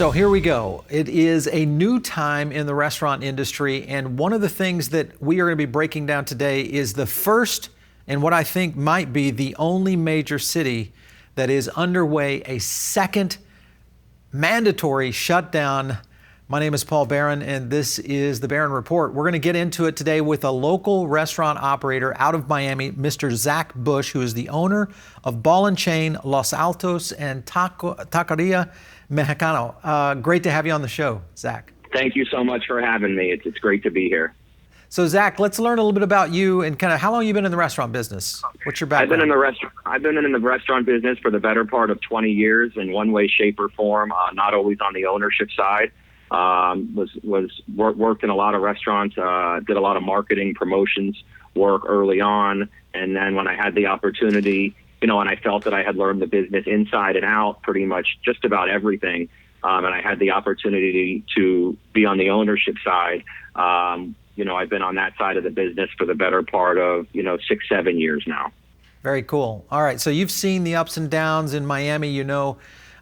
So here we go. It is a new time in the restaurant industry, and one of the things that we are going to be breaking down today is the first and what I think might be the only major city that is underway a second mandatory shutdown. My name is Paul Barron, and this is the Barron Report. We're going to get into it today with a local restaurant operator out of Miami, Mr. Zack Bush, who is the owner of ball and chain Los Altos and Taquerias Mexicano. Great to have you on the show, Zack. Thank you so much for having me. It's great to be here. So, Zack, let's learn a little bit about you and kind of how long you've been in the restaurant business. What's your background? I've been in the restaurant business for the better part of 20 years in one way, shape, or form. Not always on the ownership side. Worked in a lot of restaurants. Did a lot of marketing, promotions work early on, and then when I had the opportunity, and I felt that I had learned the business inside and out, pretty much just about everything, and I had the opportunity to be on the ownership side. I've been on that side of the business for the better part of 6-7 years now. Very cool. All right, so you've seen the ups and downs in Miami.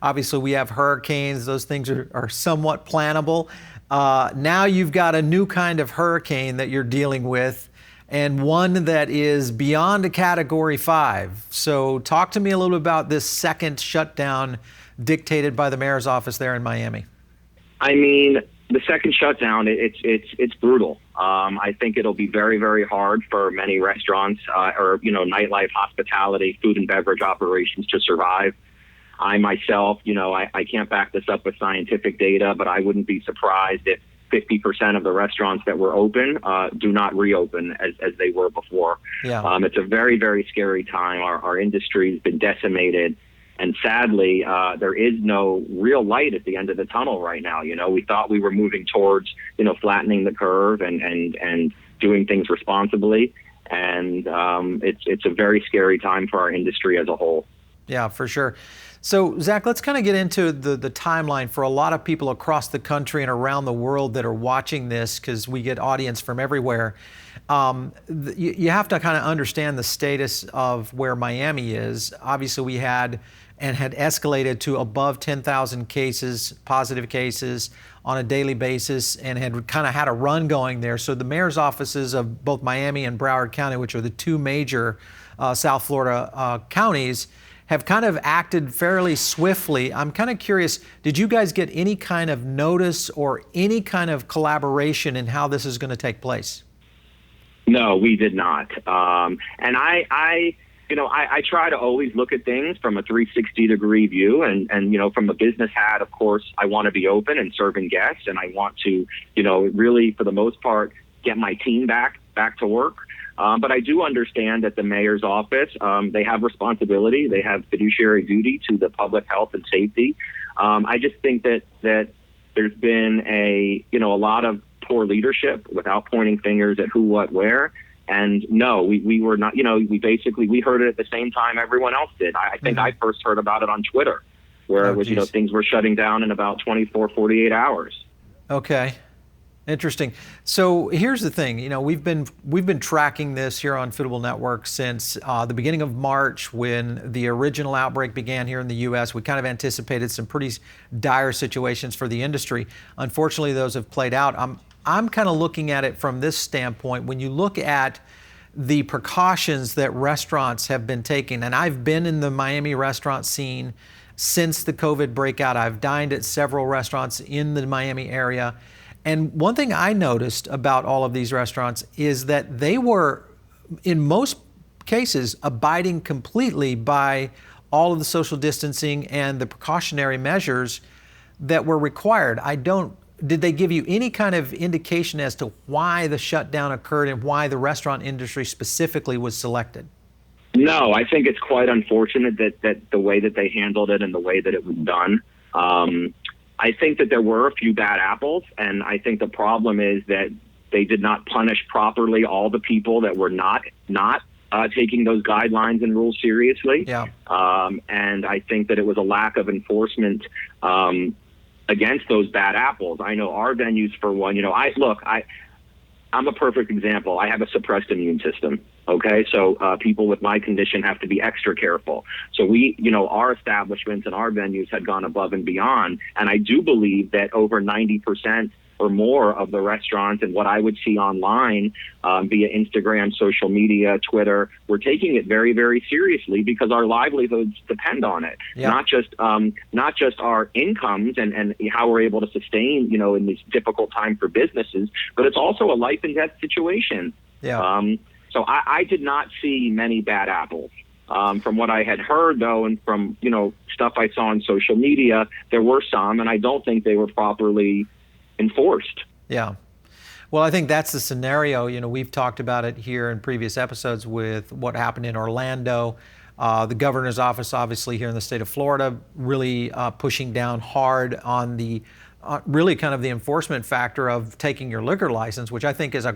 Obviously we have hurricanes. Those things are somewhat plannable. Now you've got a new kind of hurricane that you're dealing with, and one that is beyond a Category 5. So talk to me a little bit about this second shutdown dictated by the mayor's office there in Miami. I mean, the second shutdown, it's brutal. I think it'll be very, very hard for many restaurants or nightlife, hospitality, food and beverage operations to survive. I myself, I can't back this up with scientific data, but I wouldn't be surprised if 50% of the restaurants that were open do not reopen as they were before. Yeah. It's a very, very scary time. Our industry has been decimated. And sadly, there is no real light at the end of the tunnel right now. We thought we were moving towards, flattening the curve and doing things responsibly. And it's a very scary time for our industry as a whole. Yeah, for sure. So, Zack, let's kind of get into the timeline for a lot of people across the country and around the world that are watching this, because we get audience from everywhere. You have to kind of understand the status of where Miami is. Obviously, we had escalated to above 10,000 cases, positive cases on a daily basis, and had kind of had a run going there. So the mayor's offices of both Miami and Broward County, which are the two major South Florida counties, have kind of acted fairly swiftly. I'm kind of curious, did you guys get any kind of notice or any kind of collaboration in how this is going to take place? No, we did not. And I try to always look at things from a 360-degree view. And from a business hat, of course, I want to be open and serving guests. And I want to, really, for the most part, get my team back to work. But I do understand that the mayor's office, they have responsibility. They have fiduciary duty to the public health and safety. I just think that there's been a lot of poor leadership without pointing fingers at who, what, where. And no, we were not, we heard it at the same time everyone else did. I think I first heard about it on Twitter, where it was, things were shutting down in about 24, 48 hours. Okay. Interesting. So here's the thing, we've been tracking this here on Foodable Network since the beginning of March, when the original outbreak began here in the U.S. We kind of anticipated some pretty dire situations for the industry. Unfortunately, those have played out. I'm kind of looking at it from this standpoint. When you look at the precautions that restaurants have been taking, and I've been in the Miami restaurant scene since the COVID breakout. I've dined at several restaurants in the Miami area. And one thing I noticed about all of these restaurants is that they were, in most cases, abiding completely by all of the social distancing and the precautionary measures that were required. Did they give you any kind of indication as to why the shutdown occurred and why the restaurant industry specifically was selected? No, I think it's quite unfortunate that the way that they handled it and the way that it was done. I think that there were a few bad apples, and I think the problem is that they did not punish properly all the people that were not taking those guidelines and rules seriously. Yeah. And I think that it was a lack of enforcement against those bad apples. I know our venues, for one, I'm a perfect example. I have a suppressed immune system. Okay, so people with my condition have to be extra careful. So we, our establishments and our venues had gone above and beyond. And I do believe that over 90% or more of the restaurants and what I would see online via Instagram, social media, Twitter, we're taking it very, very seriously because our livelihoods depend on it. Yeah. Not just our incomes and how we're able to sustain, in this difficult time for businesses, but it's also a life and death situation. Yeah. So I did not see many bad apples. From what I had heard, though, and from, stuff I saw on social media, there were some, and I don't think they were properly enforced. Yeah. Well, I think that's the scenario. We've talked about it here in previous episodes with what happened in Orlando. The governor's office, obviously, here in the state of Florida, really pushing down hard on the really kind of the enforcement factor of taking your liquor license, which I think is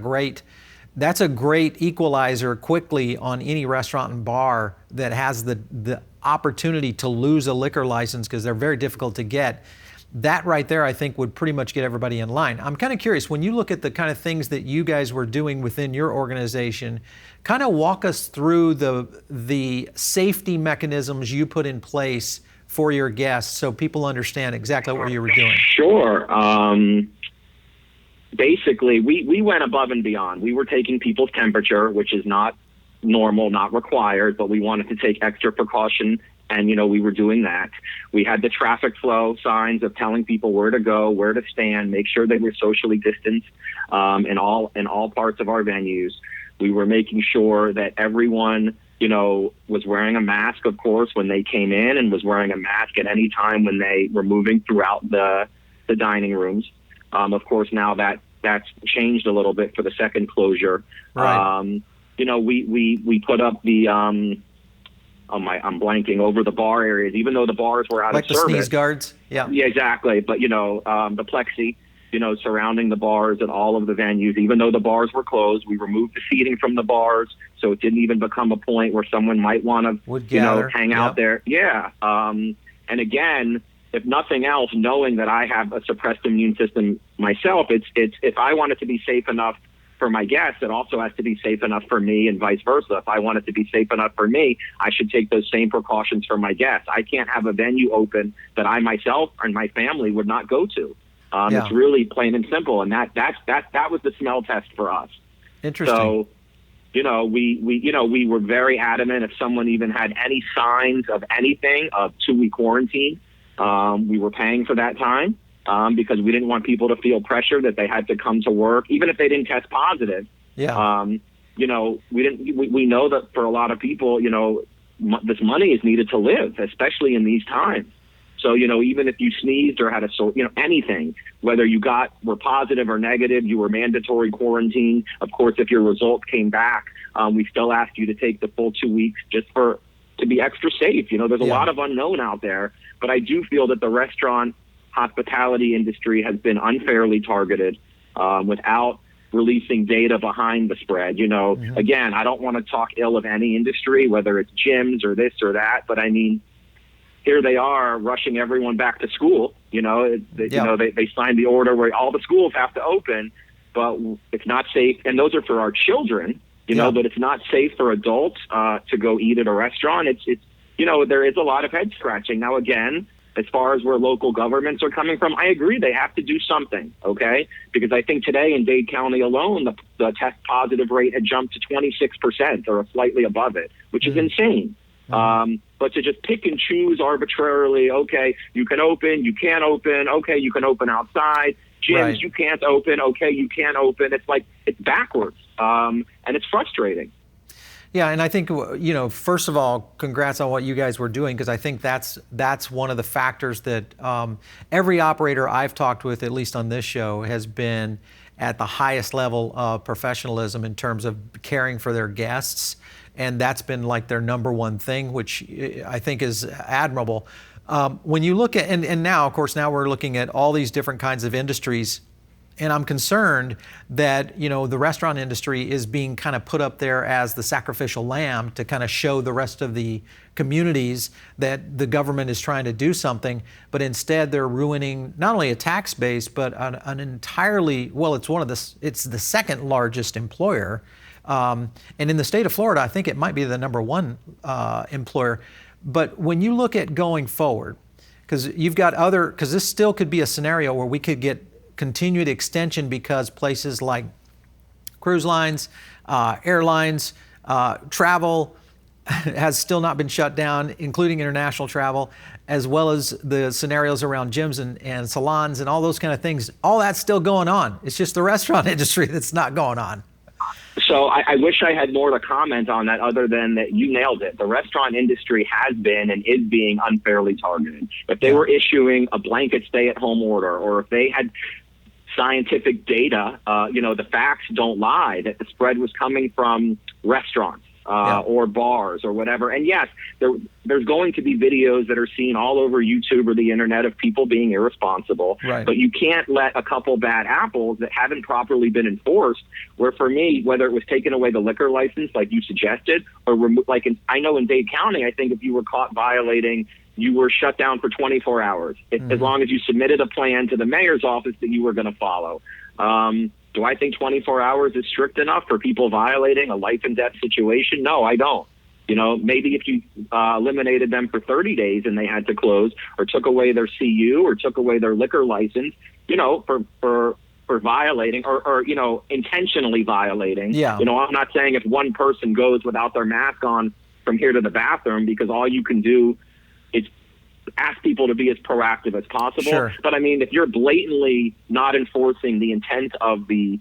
that's a great equalizer quickly on any restaurant and bar that has the opportunity to lose a liquor license because they're very difficult to get. That right there, I think, would pretty much get everybody in line. I'm kind of curious, when you look at the kind of things that you guys were doing within your organization, kind of walk us through the safety mechanisms you put in place for your guests so people understand exactly what you were doing. Sure. Basically, we went above and beyond. We were taking people's temperature, which is not normal, not required, but we wanted to take extra precaution. And, we were doing that. We had the traffic flow signs of telling people where to go, where to stand, make sure they were socially distanced in all parts of our venues. We were making sure that everyone, was wearing a mask, of course, when they came in, and was wearing a mask at any time when they were moving throughout the dining rooms. Of course, now that's changed a little bit for the second closure. Right. We put up the I'm blanking over the bar areas, even though the bars were out like of service. Like the sneeze guards? Yeah. Yeah, exactly. But, the plexi, surrounding the bars and all of the venues, even though the bars were closed, we removed the seating from the bars. So it didn't even become a point where someone might want to, hang out there. Yeah. And again, if nothing else, knowing that I have a suppressed immune system myself, it's if I want it to be safe enough for my guests, it also has to be safe enough for me, and vice versa. If I want it to be safe enough for me, I should take those same precautions for my guests. I can't have a venue open that I myself and my family would not go to. It's really plain and simple, and that was the smell test for us. Interesting. So, we were very adamant. If someone even had any signs of anything, of 2-week quarantine, we were paying for that time. Because we didn't want people to feel pressure that they had to come to work, even if they didn't test positive. Yeah. We know that for a lot of people, this money is needed to live, especially in these times. So, even if you sneezed or had anything, whether you were positive or negative, you were mandatory quarantine. Of course, if your results came back, we still asked you to take the full 2 weeks just to be extra safe. There's a lot of unknown out there, but I do feel that the restaurant hospitality industry has been unfairly targeted without releasing data behind the spread. Mm-hmm. Again, I don't want to talk ill of any industry, whether it's gyms or this or that, but I mean, here they are rushing everyone back to school. They signed the order where all the schools have to open, but it's not safe. And those are for our children, but it's not safe for adults to go eat at a restaurant. It's there is a lot of head scratching. Now, again, as far as where local governments are coming from, I agree they have to do something, okay? Because I think today in Dade County alone, the test positive rate had jumped to 26% or slightly above it, which is insane. Mm-hmm. But to just pick and choose arbitrarily, okay, you can open, you can't open, okay, you can open outside, gyms, right. You can't open, okay, you can't open. It's like, it's backwards, and it's frustrating. Yeah, and I think, first of all, congrats on what you guys were doing, because I think that's one of the factors that every operator I've talked with, at least on this show, has been at the highest level of professionalism in terms of caring for their guests, and that's been like their number one thing, which I think is admirable. When you look at, and now, of course, now we're looking at all these different kinds of industries And I'm concerned that, the restaurant industry is being kind of put up there as the sacrificial lamb to kind of show the rest of the communities that the government is trying to do something, but instead they're ruining not only a tax base, but an entirely, it's the second largest employer. And in the state of Florida, I think it might be the number one employer. But when you look at going forward, because this still could be a scenario where we could get continued extension because places like cruise lines, airlines, travel has still not been shut down, including international travel, as well as the scenarios around gyms and salons and all those kind of things. All that's still going on. It's just the restaurant industry that's not going on. So I wish I had more to comment on that other than that you nailed it. The restaurant industry has been and is being unfairly targeted. If they were issuing a blanket stay-at-home order, or if they had scientific data, the facts don't lie, that the spread was coming from restaurants or bars or whatever. And yes, there's going to be videos that are seen all over YouTube or the internet of people being irresponsible. Right. But you can't let a couple bad apples that haven't properly been enforced, where for me, whether it was taking away the liquor license like you suggested, or I know in Dade County, I think if you were caught violating, you were shut down for 24 hours, as long as you submitted a plan to the mayor's office that you were going to follow. Do I think 24 hours is strict enough for people violating a life and death situation? No, I don't. Maybe if you eliminated them for 30 days and they had to close, or took away their CU, or took away their liquor license, for violating or intentionally violating. Yeah. I'm not saying if one person goes without their mask on from here to the bathroom, because all you can do is ask people to be as proactive as possible. Sure. But I mean, if you're blatantly not enforcing the intent of the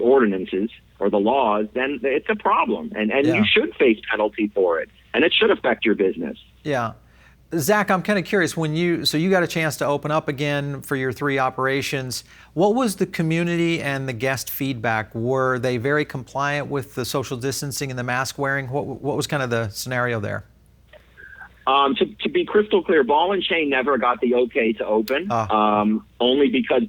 ordinances or the laws, then it's a problem, and you should face penalty for it, and it should affect your business. Yeah. Zack, I'm kind of curious, so you got a chance to open up again for your 3 operations. What was the community and the guest feedback? Were they very compliant with the social distancing and the mask wearing? What was kind of the scenario there? To be crystal clear, Ball and Chain never got the okay to open, only because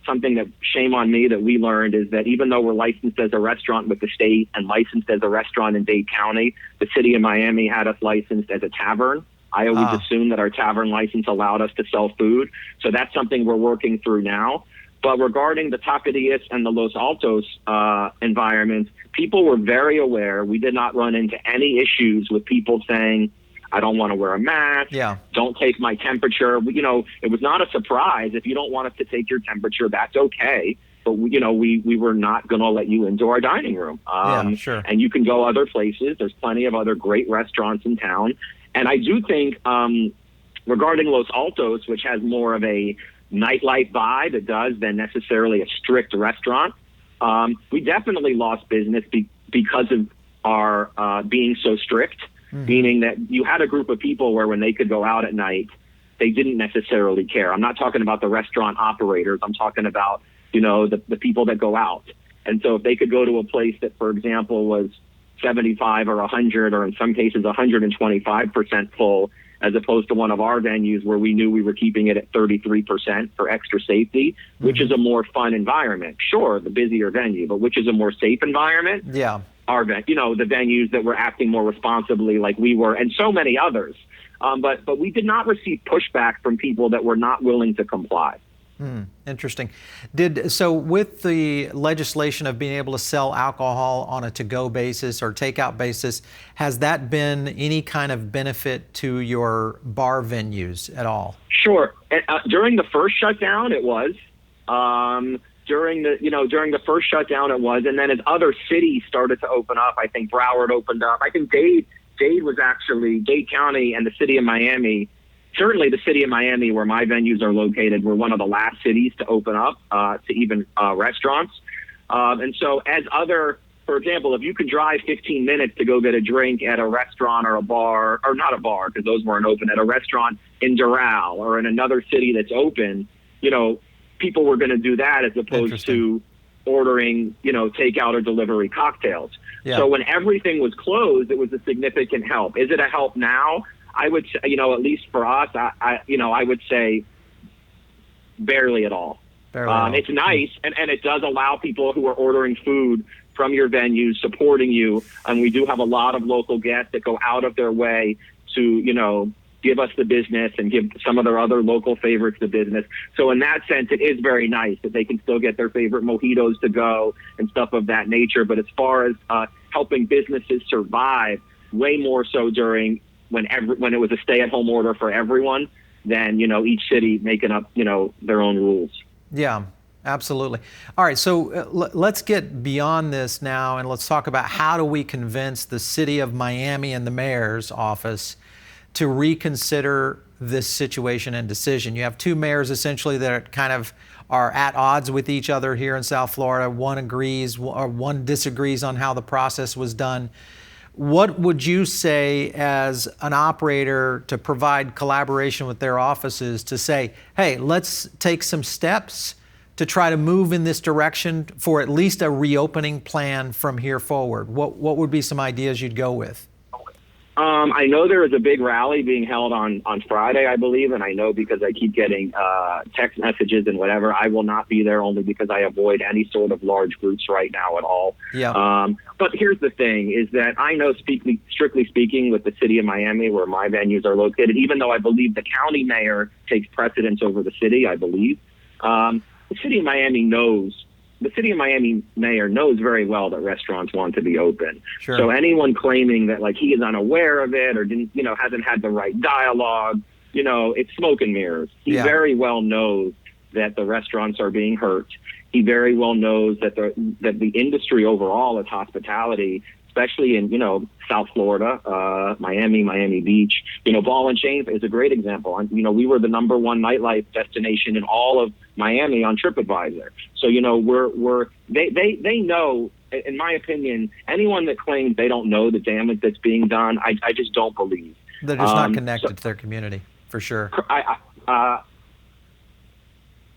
something that, shame on me, that we learned is that even though we're licensed as a restaurant with the state and licensed as a restaurant in Dade County, the city of Miami had us licensed as a tavern. I always assumed that our tavern license allowed us to sell food. So that's something we're working through now. But regarding the Taquerias and the Los Altos environments, people were very aware. We did not run into any issues with people saying, I don't want to wear a mask. Yeah. Don't take my temperature. It was not a surprise. If you don't want us to take your temperature, that's okay. But we were not going to let you into our dining room. Sure. And you can go other places. There's plenty of other great restaurants in town. And I do think regarding Los Altos, which has more of a nightlife vibe, it does, than necessarily a strict restaurant. We definitely lost business because of our being so strict. Meaning that you had a group of people where when they could go out at night, they didn't necessarily care. I'm not talking about the restaurant operators. I'm talking about, the people that go out. And so if they could go to a place that, for example, was 75 or 100, or in some cases 125% full, as opposed to one of our venues where we knew we were keeping it at 33% for extra safety, which is a more fun environment. Sure, the busier venue, but which is a more safe environment? Yeah. Our the venues that were acting more responsibly like we were, and so many others. But we did not receive pushback from people that were not willing to comply. Interesting. So with the legislation of being able to sell alcohol on a to-go basis or takeout basis, has that been any kind of benefit to your bar venues at all? Sure. During the first shutdown, it was. During the first shutdown, it was, and then as other cities started to open up, I think Broward opened up. I think Dade County and the city of Miami, certainly the city of Miami, where my venues are located, were one of the last cities to open up to even restaurants. And so for example, if you could drive 15 minutes to go get a drink at a restaurant or a bar, or not a bar because those weren't open, at a restaurant in Doral or in another city that's open, people were going to do that as opposed to ordering, takeout or delivery cocktails. Yeah. So when everything was closed, it was a significant help. Is it a help now? I would say, at least for us, I would say barely at all. Fairly well. It's nice, and it does allow people who are ordering food from your venues, supporting you. And we do have a lot of local guests that go out of their way to, give us the business and give some of their other local favorites the business. So in that sense, it is very nice that they can still get their favorite mojitos to go and stuff of that nature. But as far as helping businesses survive, way more so during when it was a stay-at-home order for everyone than, each city making up, their own rules. Yeah, absolutely. All right, so let's get beyond this now, and let's talk about how do we convince the city of Miami and the mayor's office to reconsider this situation and decision. You have two mayors essentially that kind of are at odds with each other here in South Florida. One agrees or one disagrees on how the process was done. What would you say as an operator to provide collaboration with their offices to say, hey, let's take some steps to try to move in this direction for at least a reopening plan from here forward? What would be some ideas you'd go with? I know there is a big rally being held on Friday, I believe, and I know because I keep getting text messages and whatever. I will not be there only because I avoid any sort of large groups right now at all. Yeah. But here's the thing, is that I know, strictly speaking, with the city of Miami, where my venues are located, even though I believe the county mayor takes precedence over the city, I believe, the city of Miami mayor knows very well that restaurants want to be open. Sure. So anyone claiming that he is unaware of it or didn't, hasn't had the right dialogue, it's smoke and mirrors. He very well knows that the restaurants are being hurt. He very well knows that the industry overall is hospitality, especially in, South Florida, Miami Beach. Ball and Chain is a great example. We were the number one nightlife destination in all of Miami on TripAdvisor. So, they know, in my opinion, anyone that claims they don't know the damage that's being done, I just don't believe. They're just not connected to their community, for sure.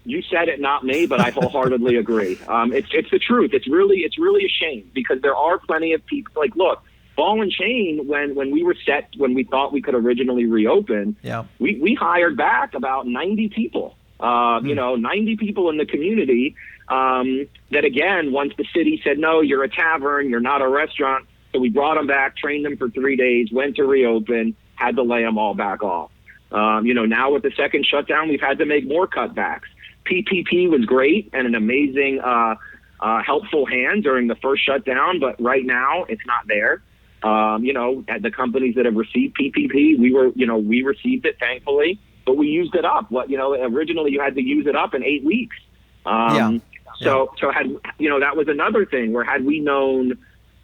You said it, not me, but I wholeheartedly agree. It's the truth. It's really a shame because there are plenty of people. Look, Ball and Chain, when we thought we could originally reopen, we hired back about 90 people. 90 people in the community. That again, once the city said no, you're a tavern, you're not a restaurant. So we brought them back, trained them for 3 days, went to reopen, had to lay them all back off. Now with the second shutdown, we've had to make more cutbacks. PPP was great and an amazing, helpful hand during the first shutdown, but right now it's not there. At the companies that have received PPP, we received it thankfully, but we used it up. Originally you had to use it up in 8 weeks. So had, that was another thing where had we known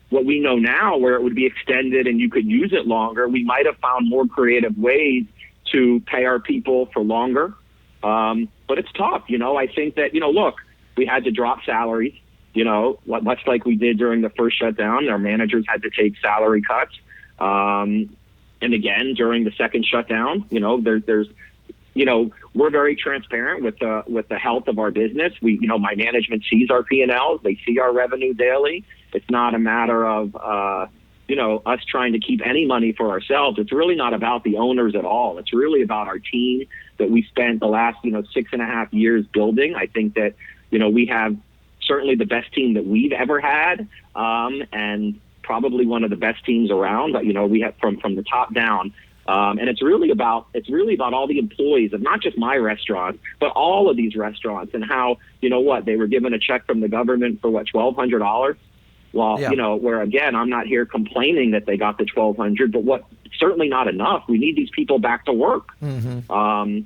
what we know now, where it would be extended and you could use it longer, we might have found more creative ways to pay our people for longer. But it's tough. I think that, look, we had to drop salaries, much like we did during the first shutdown. Our managers had to take salary cuts. And again, during the second shutdown, there's we're very transparent with the health of our business. My management sees our P&Ls. They see our revenue daily. It's not a matter of, us trying to keep any money for ourselves. It's really not about the owners at all. It's really about our team that we spent the last, 6.5 years building. I think that, we have certainly the best team that we've ever had, and probably one of the best teams around. We have from the top down. And it's really about all the employees of not just my restaurant, but all of these restaurants and how, they were given a check from the government for $1,200. Well, where again, I'm not here complaining that they got the $1,200, but certainly not enough. We need these people back to work. Mm-hmm.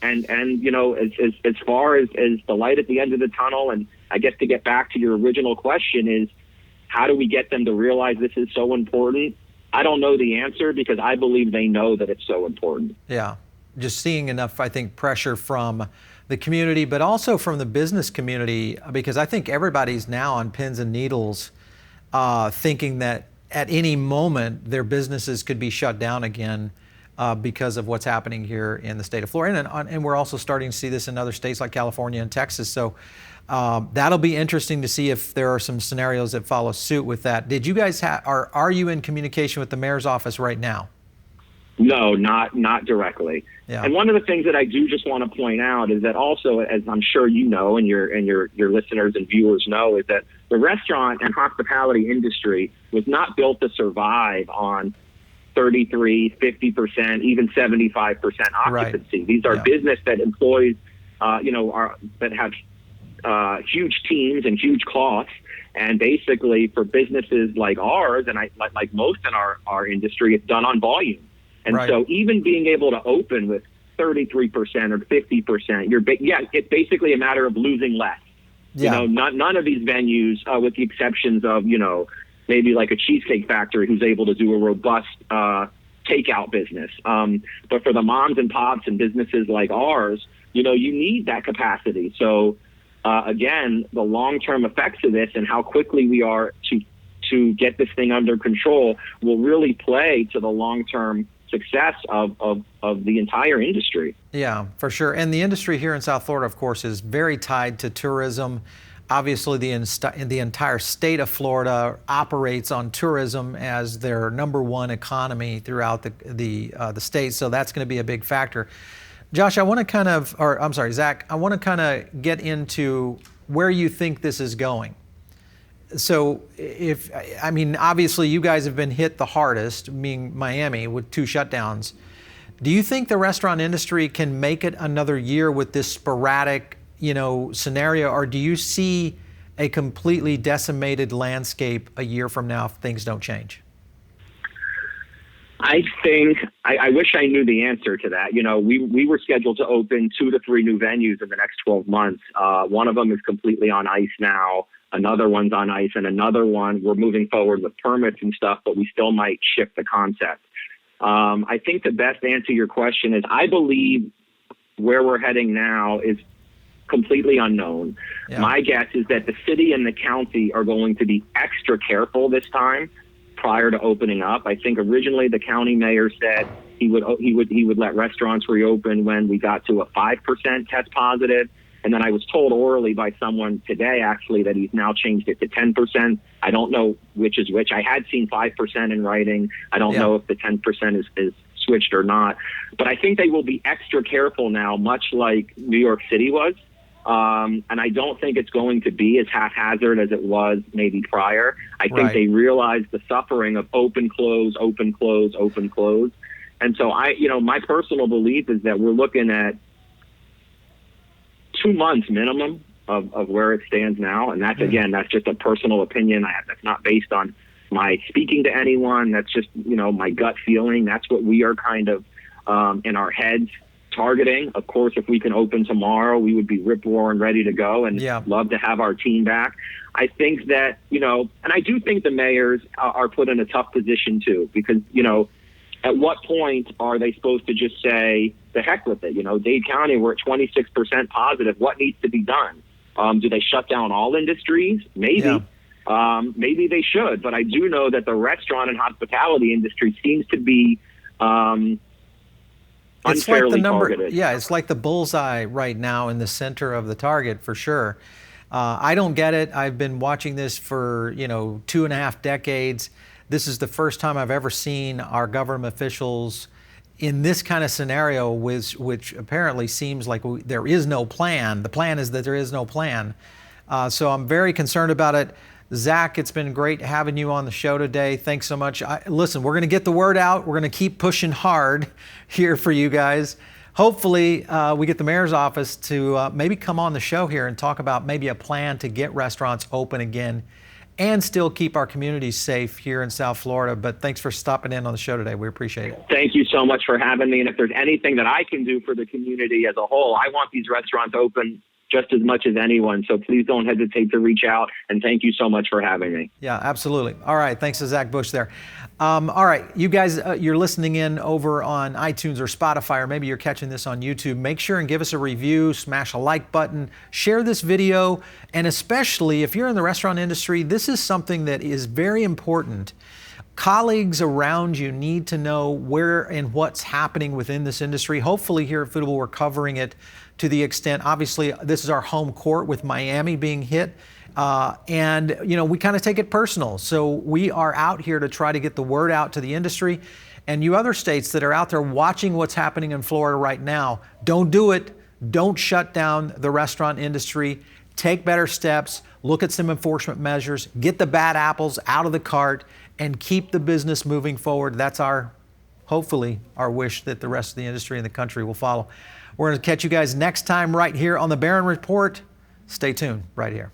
And as far as the light at the end of the tunnel, and I guess to get back to your original question is, how do we get them to realize this is so important? I don't know the answer because I believe they know that it's so important. Yeah, just seeing enough, I think, pressure from the community, but also from the business community, because I think everybody's now on pins and needles, thinking that at any moment their businesses could be shut down again because of what's happening here in the state of Florida. And we're also starting to see this in other states like California and Texas. So that'll be interesting to see if there are some scenarios that follow suit with that. Did you guys are you in communication with the mayor's office right now? No, not directly. Yeah. And one of the things that I do just want to point out is that also, as I'm sure you know, and your listeners and viewers know, is that the restaurant and hospitality industry was not built to survive on 33, 50%, even 75% occupancy. Right. These are business that employs, that have huge teams and huge costs. And basically, for businesses like ours, and like most in our industry, it's done on volume. And so even being able to open with 33% or 50%, it's basically a matter of losing less. Yeah. None of these venues, with the exceptions of, maybe like a Cheesecake Factory who's able to do a robust takeout business. But for the moms and pops and businesses like ours, you need that capacity. So again, the long-term effects of this and how quickly we are to get this thing under control will really play to the long-term success of the entire industry. Yeah, for sure. And the industry here in South Florida, of course, is very tied to tourism. Obviously, the entire state of Florida operates on tourism as their number one economy throughout the state. So that's going to be a big factor. Josh, I want to Zach, I want to kind of get into where you think this is going. So obviously you guys have been hit the hardest, being Miami with 2 shutdowns. Do you think the restaurant industry can make it another year with this sporadic, scenario, or do you see a completely decimated landscape a year from now if things don't change? I think I wish I knew the answer to that. We were scheduled to open 2 to 3 new venues in the next 12 months. One of them is completely on ice now. Another one's on ice, and another one we're moving forward with permits and stuff, but we still might shift the concept. I think the best answer to your question is I believe where we're heading now is completely unknown. Yeah. My guess is that the city and the county are going to be extra careful this time prior to opening up. I think originally the county mayor said he would let restaurants reopen when we got to a 5% test positive. And then I was told orally by someone today, actually, that he's now changed it to 10%. I don't know which is which. I had seen 5% in writing. I don't know if the 10% is switched or not. But I think they will be extra careful now, much like New York City was. And I don't think it's going to be as haphazard as it was maybe prior. I think they realized the suffering of open, close, open, close, open, close. And so my personal belief is that we're looking at 2 months minimum of where it stands now. And that's, again, that's just a personal opinion. That's not based on my speaking to anyone. That's just, my gut feeling. That's what we are kind of in our heads targeting. Of course, if we can open tomorrow, we would be rip-roaring ready to go and love to have our team back. I think that, and I do think the mayors are put in a tough position too, because, at what point are they supposed to just say, the heck with it? Dade County, we're at 26% positive. What needs to be done? Do they shut down all industries? Maybe. Yeah. Maybe they should. But I do know that the restaurant and hospitality industry seems to be unfairly targeted. Yeah, it's like the bullseye right now in the center of the target for sure. I don't get it. I've been watching this for 2.5 decades. This is the first time I've ever seen our government officials in this kind of scenario, which apparently seems like there is no plan. The plan is that there is no plan. So I'm very concerned about it. Zack, it's been great having you on the show today. Thanks so much. Listen, we're going to get the word out. We're going to keep pushing hard here for you guys. Hopefully, we get the mayor's office to maybe come on the show here and talk about maybe a plan to get restaurants open again and still keep our communities safe here in South Florida. But thanks for stopping in on the show today. We appreciate it. Thank you so much for having me. And if there's anything that I can do for the community as a whole, I want these restaurants open just as much as anyone. So please don't hesitate to reach out. And thank you so much for having me. Yeah, absolutely. All right. Thanks to Zack Bush there. All right. You guys, you're listening in over on iTunes or Spotify, or maybe you're catching this on YouTube. Make sure and give us a review, smash a like button, share this video. And especially if you're in the restaurant industry, this is something that is very important. Colleagues around you need to know where and what's happening within this industry. Hopefully here at Foodable, we're covering it to the extent, obviously, this is our home court with Miami being hit. And we kind of take it personal. So we are out here to try to get the word out to the industry. And you other states that are out there watching what's happening in Florida right now, don't do it. Don't shut down the restaurant industry. Take better steps. Look at some enforcement measures. Get the bad apples out of the cart and keep the business moving forward. That's hopefully our wish that the rest of the industry and the country will follow. We're going to catch you guys next time right here on the Barron Report. Stay tuned right here.